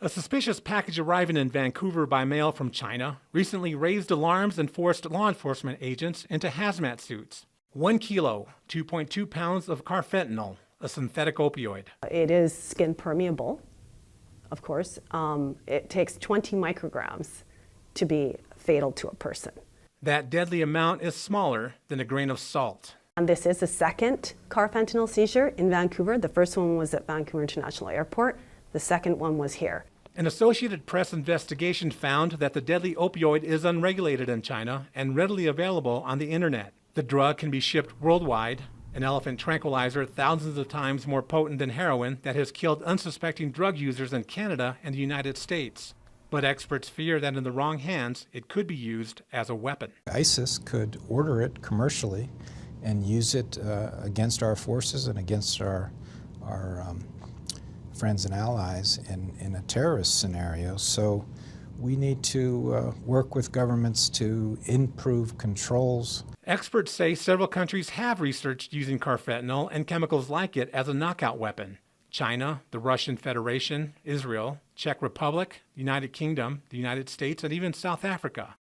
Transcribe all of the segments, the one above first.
A suspicious package arriving in Vancouver by mail from China recently raised alarms and forced law enforcement agents into hazmat suits. 1 kilo, 2.2 pounds of carfentanil, a synthetic opioid. It is skin permeable, of course. It takes 20 micrograms to be fatal to a person. That deadly amount is smaller than a grain of salt. And this is the second carfentanil seizure in Vancouver. The first one was at Vancouver International Airport. The second one was here. An Associated Press investigation found that the deadly opioid is unregulated in China and readily available on the internet. The drug can be shipped worldwide, an elephant tranquilizer thousands of times more potent than heroin that has killed unsuspecting drug users in Canada and the United States. But experts fear that in the wrong hands, it could be used as a weapon. ISIS could order it commercially and use it against our forces and against our friends and allies in a terrorist scenario. So we need to work with governments to improve controls. Experts say several countries have researched using carfentanil and chemicals like it as a knockout weapon. China, the Russian Federation, Israel, Czech Republic, the United Kingdom, the United States, and even South Africa.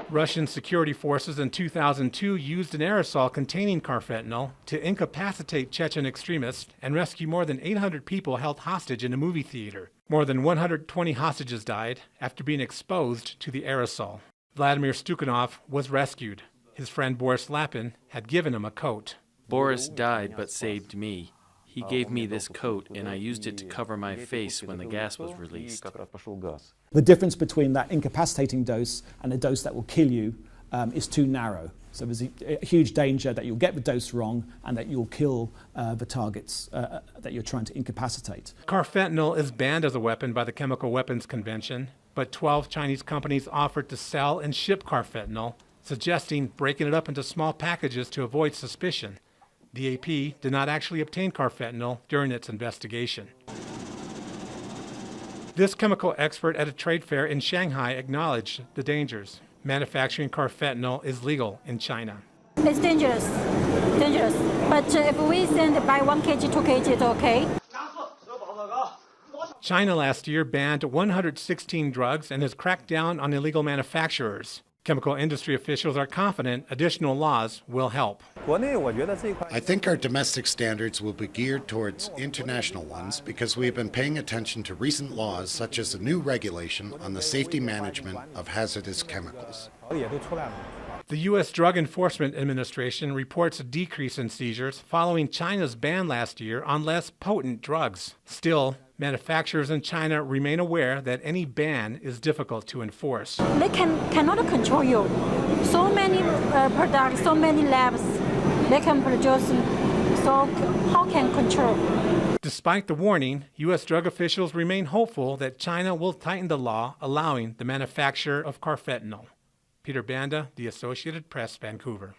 Russian security forces in 2002 used an aerosol containing carfentanil to incapacitate Chechen extremists and rescue more than 800 people held hostage in a movie theater. More than 120 hostages died after being exposed to the aerosol. Vladimir Stukhanov was rescued. His friend Boris Lapin had given him a coat. Boris died but saved me. He gave me this coat, and I used it to cover my face when the gas was released. The difference between that incapacitating dose and a dose that will kill you is too narrow. So there's a huge danger that you'll get the dose wrong and that you'll kill the targets that you're trying to incapacitate. Carfentanil is banned as a weapon by the Chemical Weapons Convention, but 12 Chinese companies offered to sell and ship carfentanil, suggesting breaking it up into small packages to avoid suspicion. The AP did not actually obtain carfentanil during its investigation. This chemical expert at a trade fair in Shanghai acknowledged the dangers. Manufacturing carfentanil is legal in China. It's dangerous. But if we send by 1 kg, 2 kg, it's okay. China last year banned 116 drugs and has cracked down on illegal manufacturers. Chemical industry officials are confident additional laws will help. I think our domestic standards will be geared towards international ones because we have been paying attention to recent laws such as the new regulation on the safety management of hazardous chemicals. The U.S. Drug Enforcement Administration reports a decrease in seizures following China's ban last year on less potent drugs. Still, manufacturers in China remain aware that any ban is difficult to enforce. They cannot control you. So many products, so many labs, they can produce, so how can control? Despite the warning, U.S. drug officials remain hopeful that China will tighten the law allowing the manufacture of carfentanil. Peter Banda, The Associated Press, Vancouver.